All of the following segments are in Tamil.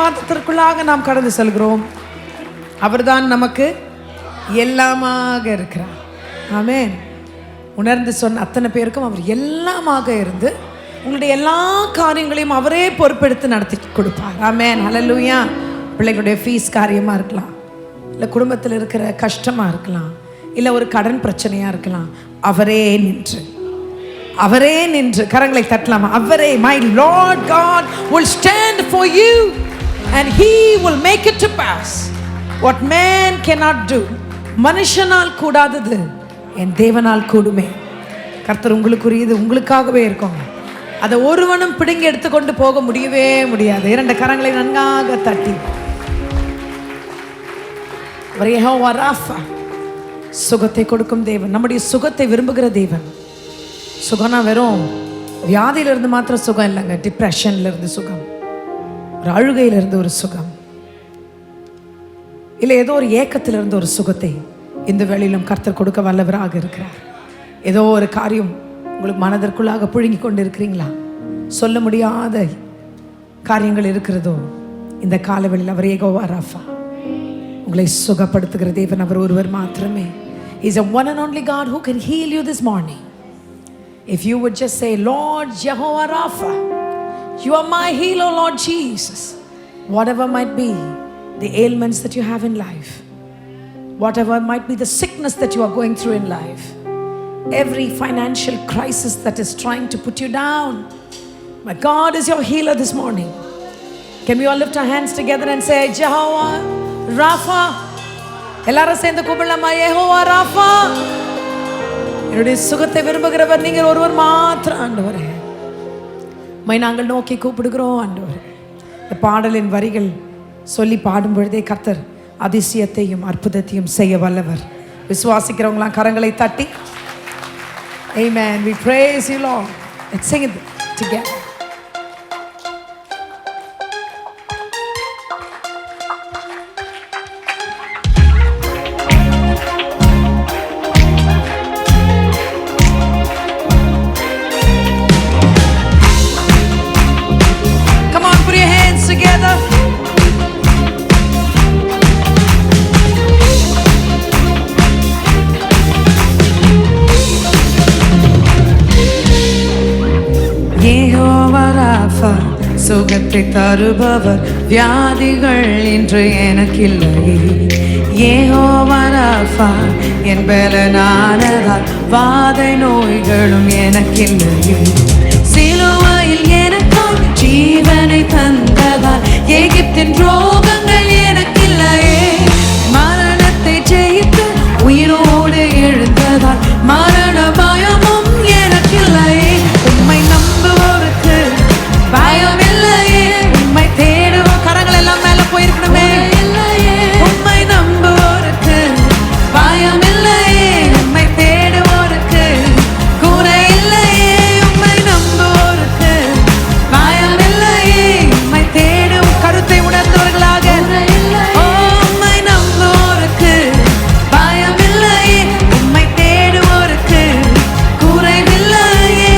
மாதத்திற்குள்ளாக நாம் கடந்து செல்கிறோம். அவர்தான் நமக்கு எல்லாமாக இருக்கிறார். ஆமென். உணர்ந்து சொன்ன அத்தனை பேருக்கும் அவர் எல்லாமாக இருந்து உங்களுடைய எல்லா காரியங்களையும் அவரே பொறுப்பெடுத்து நடத்தி கொடுப்பார். ஆமென். ஹல்லேலூயா. பிள்ளைகளுடைய ஃபீஸ் காரியமாக இருக்கலாம், இல்லை குடும்பத்தில் இருக்கிற கஷ்டமாக இருக்கலாம், இல்லை ஒரு கடன் பிரச்சனையாக இருக்கலாம், அவரே நின்று கரங்களை தட்டலாமா? அவரே, my Lord God will stand for you and he will make it to pass what man cannot do. மனுஷனால் கூடாதது என் தேவனால் கூடுமே. கர்த்தர் உங்களுக்குரியது உங்களுக்காகவே இருக்கும். அதை ஒருவனும் பிடுங்கி எடுத்துக்கொண்டு போக முடியவே முடியாது. இரண்டு கரங்களை நன்றாக தட்டி அவர் யெகோவா ராஃபா, சுகத்தை கொடுக்கும் தேவன், நம்முடைய சுகத்தை விரும்புகிற தேவன். சுகம்னா வெறும் வியாதியிலிருந்து மாத்திரம் சுகம் இல்லைங்க. டிப்ரெஷன்ல இருந்து சுகம், ஒரு அழுகையிலிருந்து ஒரு சுகம், இல்லை ஏதோ ஒரு ஏக்கத்திலிருந்து ஒரு சுகத்தை இந்த வேளையிலும் கர்த்தர் கொடுக்க வல்லவராக இருக்கிறார். ஏதோ ஒரு காரியம் உங்களுக்கு மனதிற்குள்ளாக புழுங்கி கொண்டு இருக்கிறீங்களா? சொல்ல முடியாத காரியங்கள் இருக்கிறதோ, இந்த காலவெளியில் அவர் யெகோவா ராஃபா, உங்களை சுகப்படுத்துகிற தேவன் அவர் ஒருவர் மாத்திரமே. He is a one and only God who can heal you this morning. If you would just say, Lord Jehovah Rapha, you are my healer, Lord Jesus. Whatever might be the ailments that you have in life, whatever might be the sickness that you are going through in life, every financial crisis that is trying to put you down, my God is your healer this morning. Can we all lift our hands together and say, Jehovah Rapha? எல்லாரும் சேர்ந்து கூப்பிடலாமா? யெகோவா ராஃபா, என்னுடைய சுகத்தை விரும்புகிறவர் நீங்கள் ஒருவர் மாத்திரம் ஆண்டவரே. நாங்கள் நோக்கி கூப்பிடுகிறோம் ஆண்டவரே. இந்த பாடலின் வரிகள் சொல்லி பாடும் பொழுதே கர்த்தர் அதிசயத்தையும் அற்புதத்தையும் செய்ய வல்லவர். விசுவாசிக்கிறவங்களாம் கரங்களை தட்டி Amen. We praise you, Lord. Let's sing it together. சுகத்தை தருபவர், வியாதிகள் இன்று எனக்கில்லை. யெகோவா ராஃபா என் பலனானதால் வாதை நோய்களும் எனக்கில்லை. சிலுவையில் எனக்காய் ஜீவனை தந்ததால் எகிப்தின் ரோகங்கள் எனக்கில்லையே. மரணத்தை ஜெயித்து உயிரோடு எழுந்ததால் மரண பயமும் எனக்கில்லையே. உம்மை நம்புவோருக்கு பயம் இல்லையே. உம்மை தேடுவோம், கரங்கள் எல்லாம் மேல போயிருக்கணுமே. உம்மை நம்புவோருக்கு பயம் இல்லையே. உம்மை தேடுவோருக்கு குறை இல்லையே. உம்மை நம்புவோருக்கு பயம் இல்லையே. உம்மை தேடும் கருத்தை உணர்ந்தவர்களாக உம்மை நம்புவோருக்கு பயம் இல்லையே. உம்மை தேடுவோருக்கு குறைவில்லையே.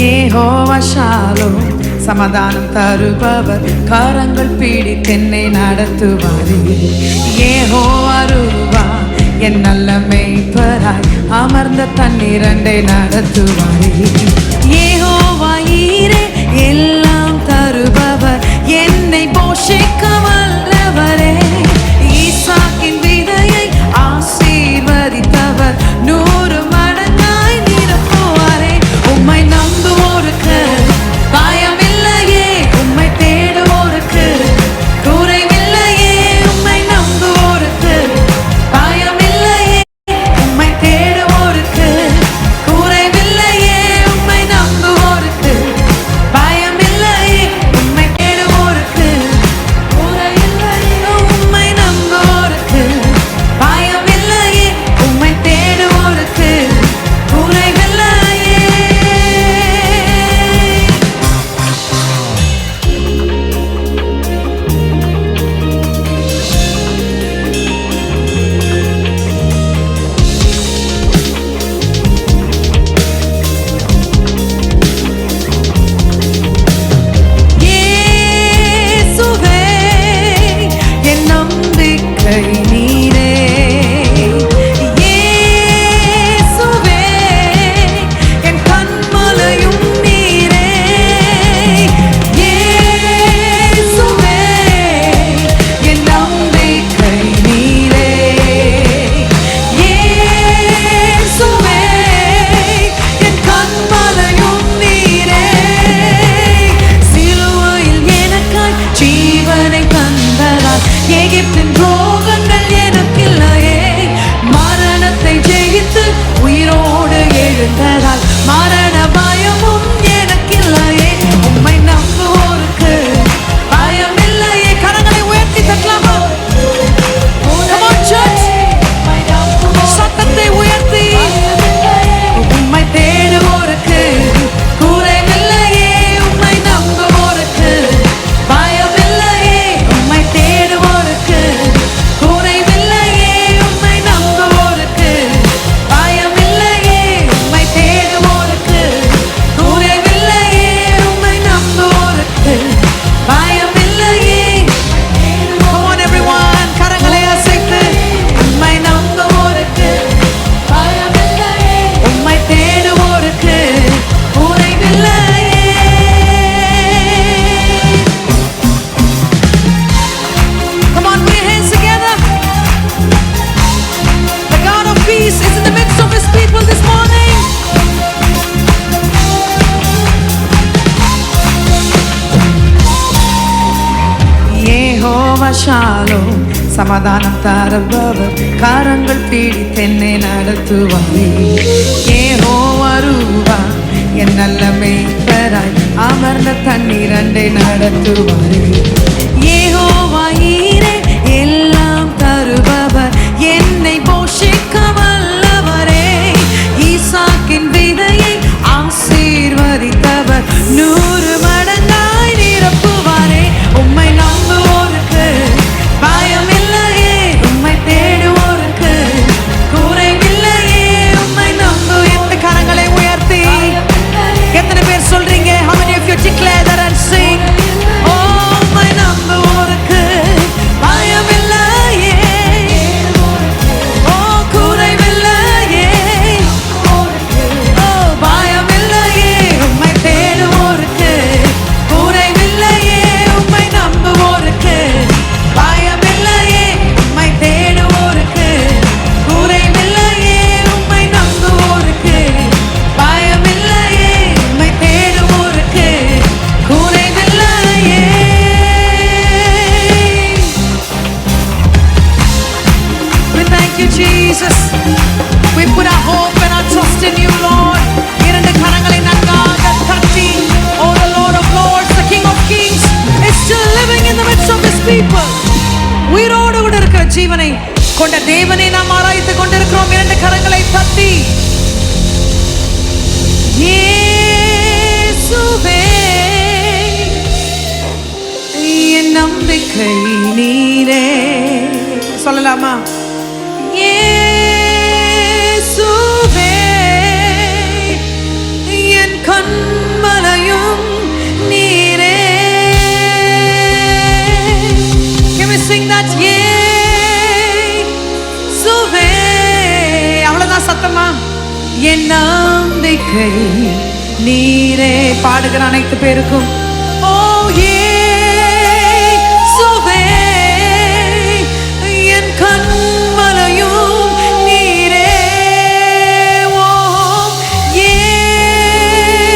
யெகோவா ஷாலோம், சமாதானம் தருபவர், கரங்கள் பிடித்தென்னை நடத்துவாரே. யெகோவா ரூவா என் நல்ல மேய்ப்பராய் அமர்ந்த தண்ணீரண்டை நடத்துவாரே. யெகோவா ஈரே எல்லாம் தருபவர், என்னை போஷிக்க வல்லவரே. ஈசாக்கின் விதையை ஆசீர்வதித்தவர், 100 மடங்காய் நிரப்புவாரே. உம்மை நம்புவோருக்கு பயம் இல்லையே. உம்மை தேடுவோருக்கு குறைவில்லையே. உம்மை நம்புவோருக்கு பயம் இல்லையே. உம்மை தேடுவோருக்கு குறைவில்லையே. உம்மை நம்புவோருக்கு யெகோவா ஷாலோம் சமாதானம் தருபவர், காரங்கள் பிடித்தென்னை நடத்துவாரே. யெகோவா ரூபா என் நல்ல மேய்ப்பராய் அமர்ந்த தண்ணீர் அண்டை நடத்துவாரே. யெகோவா ஈரே எல்லாம் தருபவர், என்னை போஷிக்க வல்லவரே. ஈசாக்கின் விதையை ஆசீர்வதித்தவர், 100 மடங்காய் நிரப்புவாரே. உம்மை நம்புவோருக்கு பயமில்லையே, உம்மை தேடுவோருக்கு குறைவில்லையே. உம்மை நம்பு. எந்த கரங்களை உயர்த்தி எத்தனை பேர் சொல்றீங்க? How many of you declare that and sing? Oh, உம்மை நம்புவோருக்கு பயமில்லையே, oh குறைவில்லையே, oh பயமில்லையே. உம்மை தேடுவோருக்கு குறைவில்லையே, உம்மை நம்புவோருக்கு பயமில்லையே, உம்மை தேடுவோருக்கு குறைவில்லையே. உம்மை நம்புவோருக்கு பயமில்லையே, உம்மை தேடுவோருக்கு குறைவில்லையே. We thank you, Jesus. We put our hope and our trust in you, Lord. இரண்டு கரங்களை நன்றாக தட்டி, oh the Lord of Lords, the King of Kings is still living in the midst of his people. உயிரோடு கூட இருக்கிற ஜீவனை கொண்ட தேவனை நாம் ஆராய்ந்து கொண்டிருக்கிறோம். இரண்டு கரங்களை தட்டி, இயேசுவே என் நம்பிக்கை நீரே. சொல்லலாமா? இயேசுவே என் கண்மலையும் நீரே. Can we sing that? இயேசுவே. அவ்வளவுதான் சத்தமா? என் நம்பிக்கை நீரே. பாடுகிற அனைத்து பேருக்கும் ஓ இயேசுவே என் கண்மலையும் நீரே. ஓ இயேசுவே.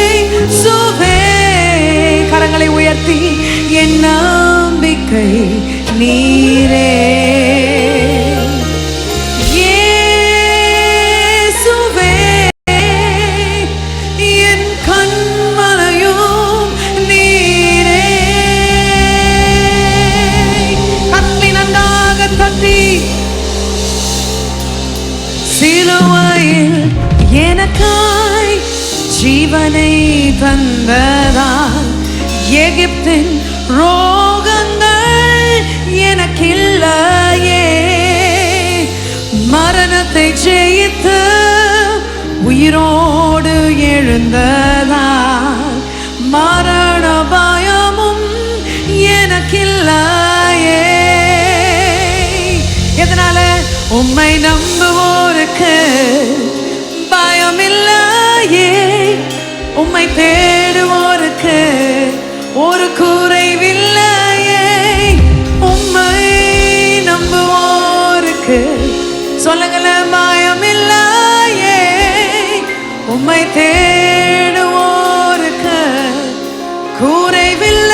கரங்களை உயர்த்தி, என் நம்பிக்கை நீரே. இயேசுவே என் கண்மலையும் நீரே. கரங்களை நன்றாக தட்டி, சிலுவையில் எனக்காய் ஜீவனை தந்ததால் எகிப்தின் ரோகங்கள் எனக்கில்லையே. மரணத்தை ஜெயித்து உயிரோடு எழுந்ததால் மரண பயமும் எனக்கில்லையே. எதனால? உம்மை நம்புவோருக்கு பயமில்லையே, உம்மை தேடுவோருக்கு ஒரு குறைவில்லையே. உம்மை நம்புவோருக்கு சொல்லுங்களேன், பயமில்லையே, உம்மை தேடுவோருக்கு குறைவில்லை.